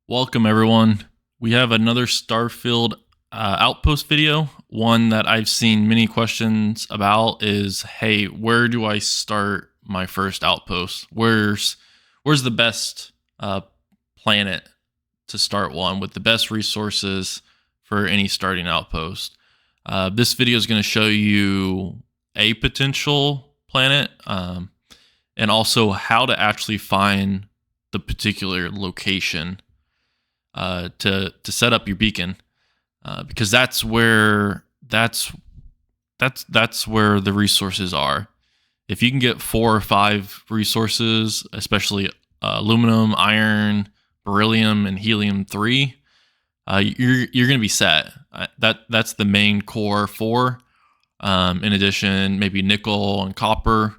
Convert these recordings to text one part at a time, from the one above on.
Welcome, everyone. We have another Starfield Outpost video. One that I've seen many questions about is, hey, where do I start my first outpost? Where's the best planet to start one with the best resources for any starting outpost? This video is going to show you a potential planet and also how to actually find the particular location to set up your beacon, because that's where the resources are. If you can get 4 or 5 resources, especially aluminum, iron, beryllium, and helium-3, you're going to be set. That's the main core 4. In addition, maybe nickel and copper,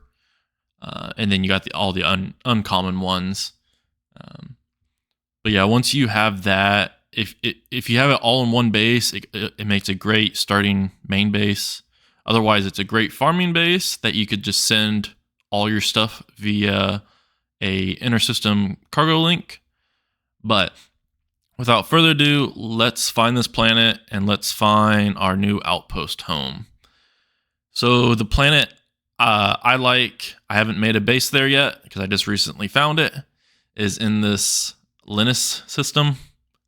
and then you got all the uncommon ones. But yeah, once you have that, if you have it all in one base, it makes a great starting main base. Otherwise, it's a great farming base that you could just send all your stuff via a intersystem cargo link. But without further ado, let's find this planet and let's find our new outpost home. So the planet I haven't made a base there yet because I just recently found it, is in this Linus system.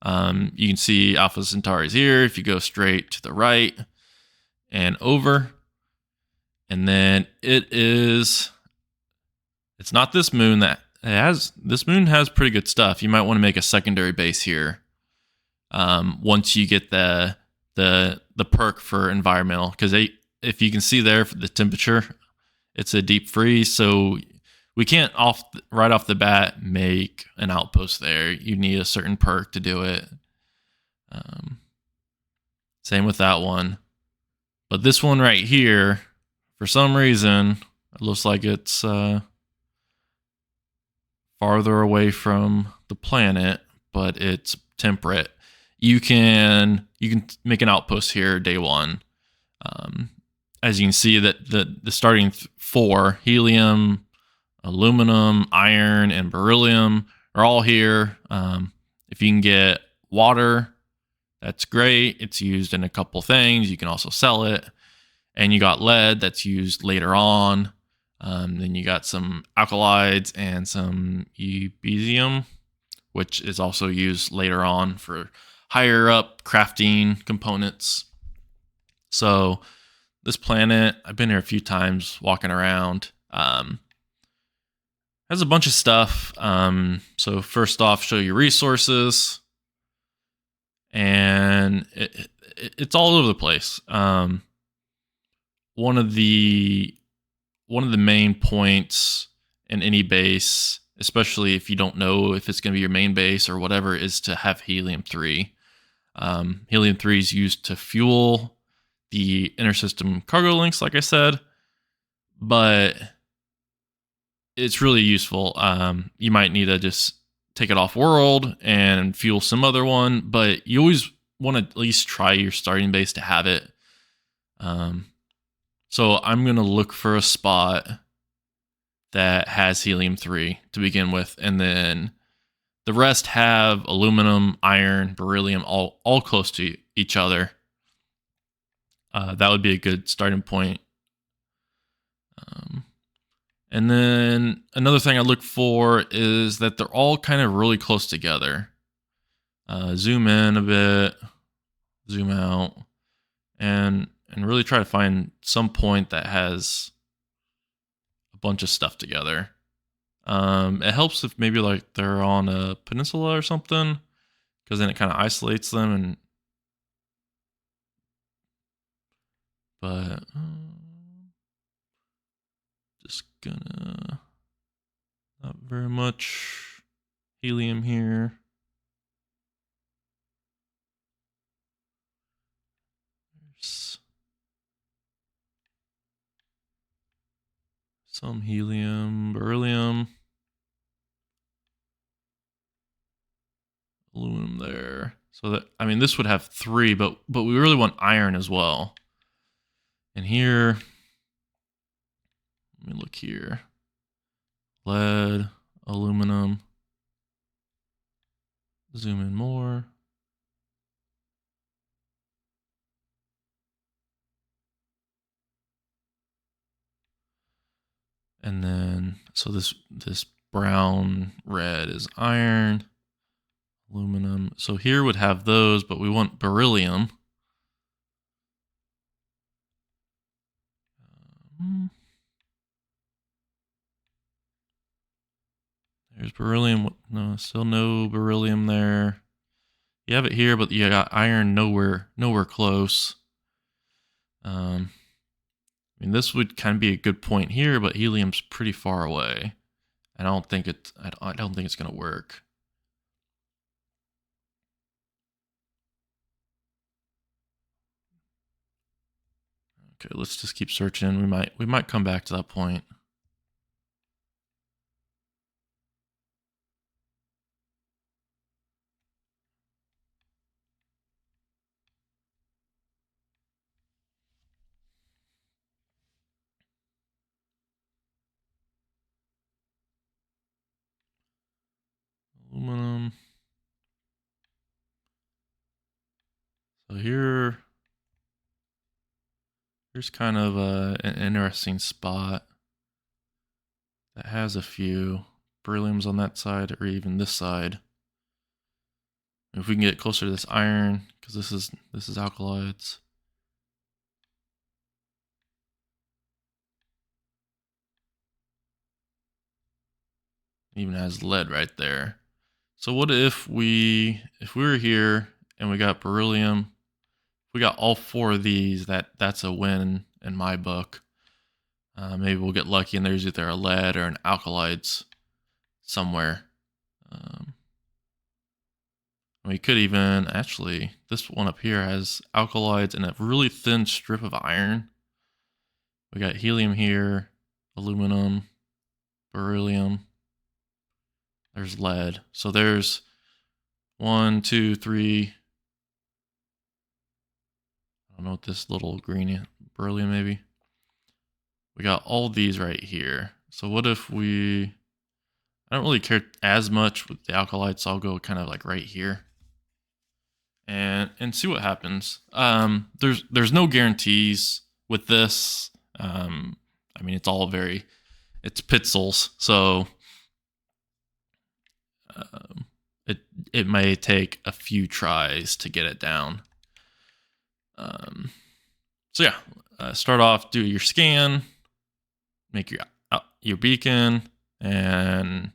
You can see Alpha Centauri's here. If you go straight to the right and over, and then it's not this moon this moon has pretty good stuff. You might want to make a secondary base here. Once you get the perk for environmental, because if you can see there for the temperature, it's a deep freeze, so we can't right off the bat make an outpost there. You need a certain perk to do it. Same with that one. But this one right here, for some reason, it looks like it's farther away from the planet, but it's temperate. You can make an outpost here day one. As you can see, that the starting 4, helium, aluminum, iron, and beryllium, are all here. If you can get water, that's great. It's used in a couple things. You can also sell it. And you got lead that's used later on. Then you got some alkalides and some eubesium, which is also used later on for higher up crafting components. So this planet, I've been here a few times walking around. Has a bunch of stuff. So first off, show your resources, and it's all over the place. One of the main points in any base, especially if you don't know if it's going to be your main base or whatever, is to have helium-3. Helium-3 is used to fuel the intersystem cargo links, like I said, but it's really useful. You might need to just take it off world and fuel some other one, but you always want to at least try your starting base to have it. So I'm going to look for a spot that has helium-3 to begin with, and then the rest have aluminum, iron, beryllium, all close to each other. That would be a good starting point. And then another thing I look for is that they're all kind of really close together. Zoom in a bit, zoom out, and really try to find some point that has a bunch of stuff together. It helps if maybe like they're on a peninsula or something, because then it kind of isolates them. But just gonna, not very much helium here. There's some helium, beryllium, aluminum there. So that, I mean, this would have 3, but we really want iron as well. And here, let me look here. Lead, aluminum, zoom in more. And then, so this brown red is iron, aluminum. So here would have those, but we want beryllium. There's beryllium. No, still no beryllium there. You have it here, but you got iron nowhere close. I mean, this would kind of be a good point here, but helium's pretty far away. I don't think it's gonna work. Okay, let's just keep searching. We might come back to that point. Aluminum. So here's kind of an interesting spot that has a few berylliums on that side, or even this side. If we can get closer to this iron, because this is alkalides. It even has lead right there. So what if we were here and we got beryllium? If we got all four of these, that's a win in my book. Maybe we'll get lucky and there's either a lead or an alkalides somewhere. We could even, actually, this one up here has alkalides and a really thin strip of iron. We got helium here, aluminum, beryllium. There's lead. So there's 1, 2, 3. I don't know what this little green beryllium maybe. We got all these right here. So what if I don't really care as much with the alkalides, so I'll go kind of like right here. And see what happens. There's no guarantees with this. I mean, it's pixels, so it may take a few tries to get it down. So yeah, start off, do your scan, make your beacon, and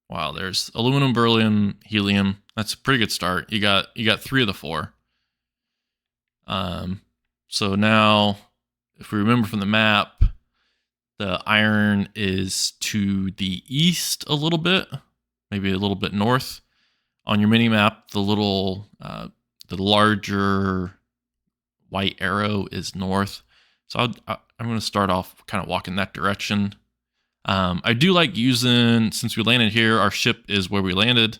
wow, there's aluminum, beryllium, helium. That's a pretty good start. You got 3 of the 4. So now, if we remember from the map, the iron is to the east a little bit, maybe a little bit north. On your mini map, the larger white arrow is north. So I'm going to start off kind of walking that direction. I do like using, since we landed here, our ship is where we landed,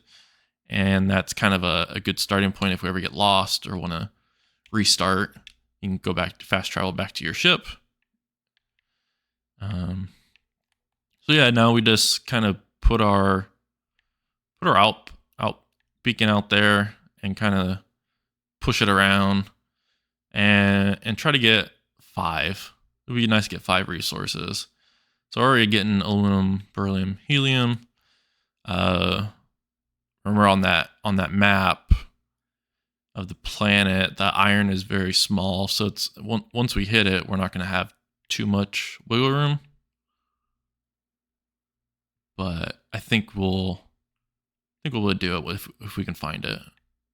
and that's kind of a good starting point if we ever get lost or want to restart. You can go back to fast travel back to your ship. So yeah, now we just kind of put our out beacon out there and kind of push it around and try to get 5. It would be nice to get 5 resources. So already getting aluminum, beryllium, helium. Remember on that map of the planet, the iron is very small, so it's once we hit it, we're not going to have too much wiggle room. But I think we'll do it if we can find it,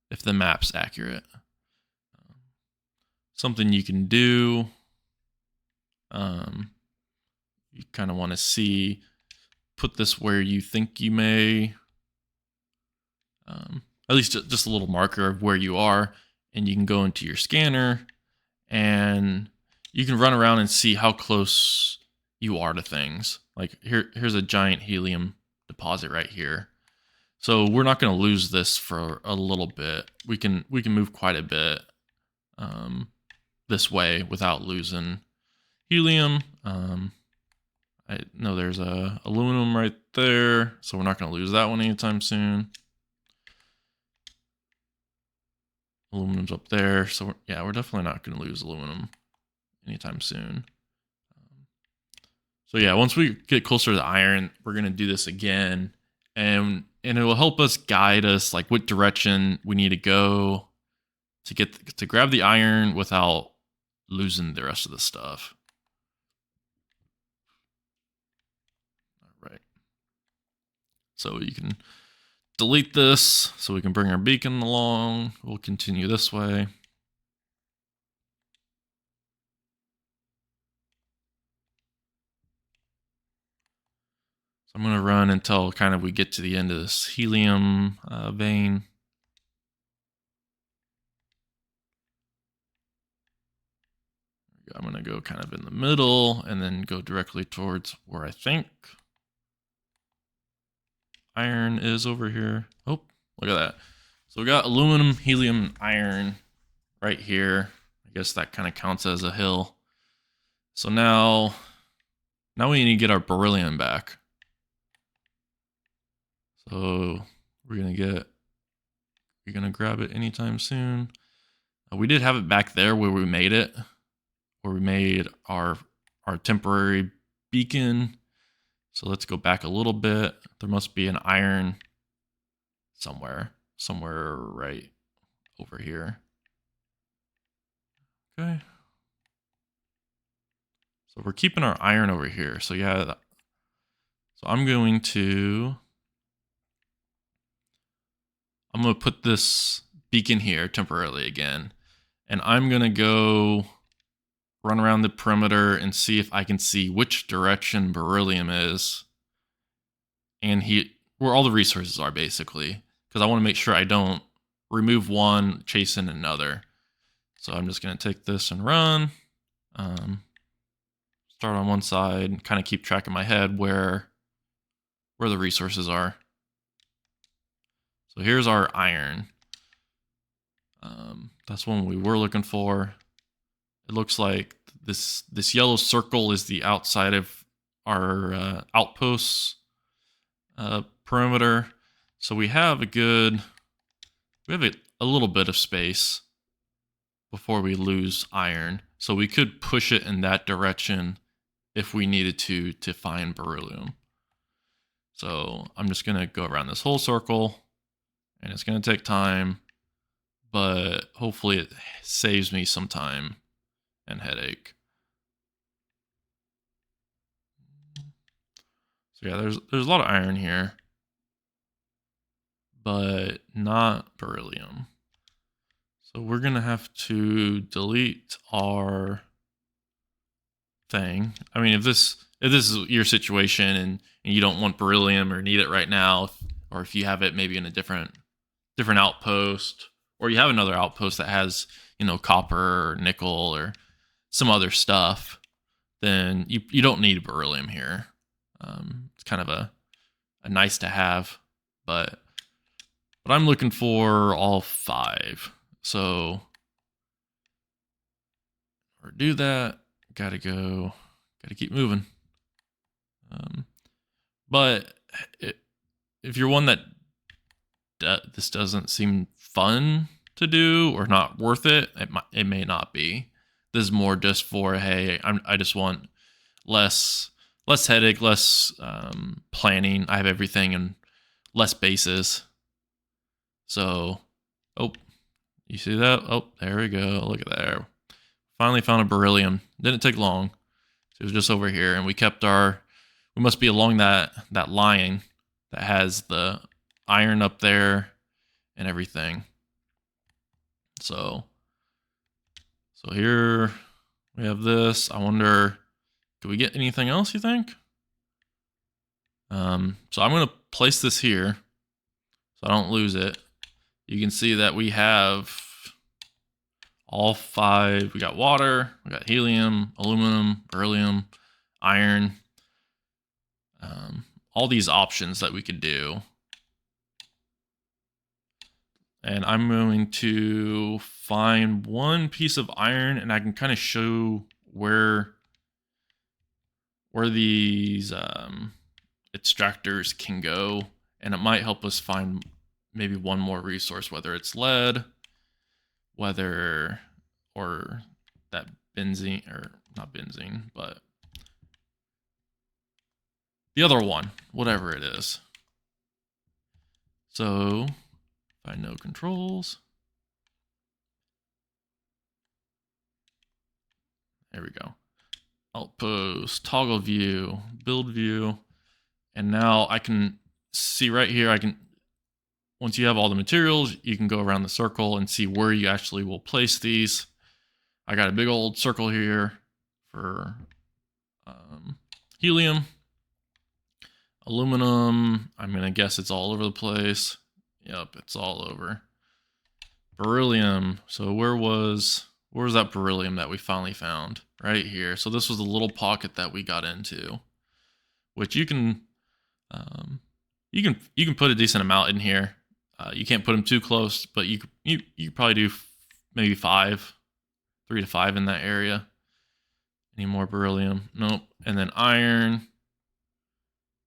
if the map's accurate. Something you can do. You kind of want to put this where you think you may. At least just a little marker of where you are, and you can go into your scanner and you can run around and see how close you are to things. Like here's a giant helium deposit right here. So we're not going to lose this for a little bit. We can move quite a bit this way without losing helium. I know there's a aluminum right there, so we're not going to lose that one anytime soon. Aluminum's up there. So yeah, we're definitely not going to lose aluminum anytime soon. So yeah, once we get closer to the iron, we're going to do this again. And it will help us guide us like what direction we need to go to get to grab the iron without losing the rest of the stuff. All right. So you can delete this so we can bring our beacon along. We'll continue this way. So I'm going to run until kind of we get to the end of this helium vein. I'm going to go kind of in the middle and then go directly towards where I think iron is over here. Oh, look at that. So we got aluminum, helium, iron right here. I guess that kind of counts as a hill. So now we need to get our beryllium back. So we're gonna grab it anytime soon. We did have it back there where we made it, where we made our temporary beacon. So let's go back a little bit. There must be an iron somewhere right over here. Okay. So we're keeping our iron over here. So yeah, so I'm going to put this beacon here temporarily again. And I'm going to go run around the perimeter and see if I can see which direction beryllium is. And where all the resources are basically. Because I want to make sure I don't remove one, chasing another. So I'm just going to take this and run. Start on one side and kind of keep track in my head where the resources are. So here's our iron. That's one we were looking for. It looks like this yellow circle is the outside of our outposts perimeter. So we have a little bit of space before we lose iron. So we could push it in that direction if we needed to find beryllium. So I'm just going to go around this whole circle, and it's going to take time, but hopefully it saves me some time and headache. So yeah, there's a lot of iron here, but not beryllium. So we're going to have to delete our thing. I mean, if this is your situation and you don't want beryllium or need it right now, or if you have it maybe in a different outpost, or you have another outpost that has, copper or nickel or some other stuff, then you don't need beryllium here. It's kind of a nice to have, but I'm looking for all 5. So or do that. Gotta keep moving. But if you're one that this doesn't seem fun to do or not worth it, it may not be. This is more just for, hey, I just want less headache, less planning. I have everything in less bases. So, oh, you see that? Oh, there we go. Look at there. Finally found a beryllium. Didn't take long. It was just over here, and we must be along that line that has the iron up there and everything. So here we have this. I wonder, can we get anything else, you think? So I'm going to place this here so I don't lose it. You can see that we have all 5. We got water, we got helium, aluminum, beryllium, iron. All these options that we could do. And I'm going to find one piece of iron, and I can kind of show where these extractors can go, and it might help us find maybe one more resource, whether it's lead whether, or that benzene, or not benzene, but the other one, whatever it is. So find no controls. There we go. Outpost, toggle view, build view. And now I can see right here, once you have all the materials, you can go around the circle and see where you actually will place these. I got a big old circle here for helium. Aluminum, I'm going to guess it's all over the place. Yep, it's all over. Beryllium, so where was that beryllium that we finally found? Right here. So this was the little pocket that we got into, which you can put a decent amount in here. You can't put them too close, but you probably do maybe 3 to 5 in that area. Any more beryllium? Nope. And then iron.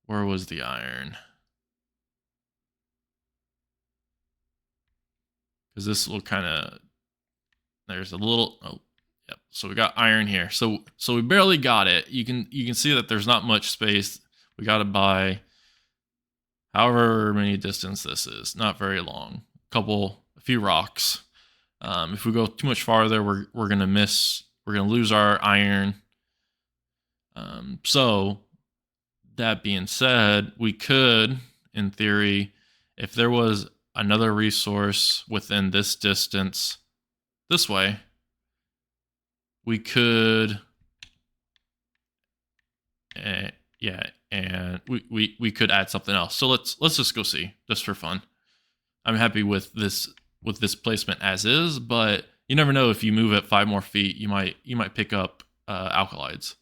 Where was the iron? Because this will kind of, there's a little, oh, yep. So we got iron here. So we barely got it. You can see that there's not much space. We got to buy however many distance this is, not very long. A few rocks. If we go too much farther, we're gonna lose our iron. So that being said, we could, in theory, if there was another resource within this distance, this way, we could, yeah, and we could add something else. So let's just go see, just for fun. I'm happy with this placement as is, but you never know, if you move it 5 more feet, you might pick up alkalides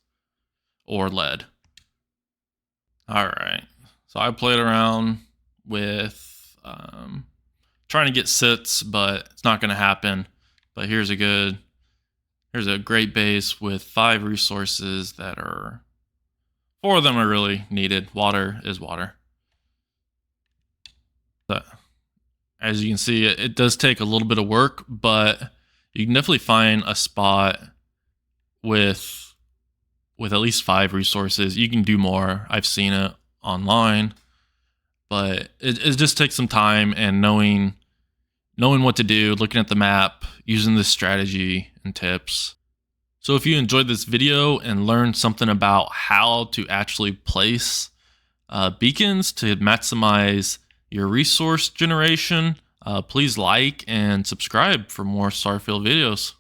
or lead. All right, so I played around with trying to get sits, but it's not going to happen. But here's a great base with 5 resources that are, 4 of them are really needed. Water is water. But as you can see, it does take a little bit of work, but you can definitely find a spot with at least 5 resources. You can do more. I've seen it online, but it just takes some time and knowing what to do, looking at the map, using this strategy and tips. So if you enjoyed this video and learned something about how to actually place beacons to maximize your resource generation, please like and subscribe for more Starfield videos.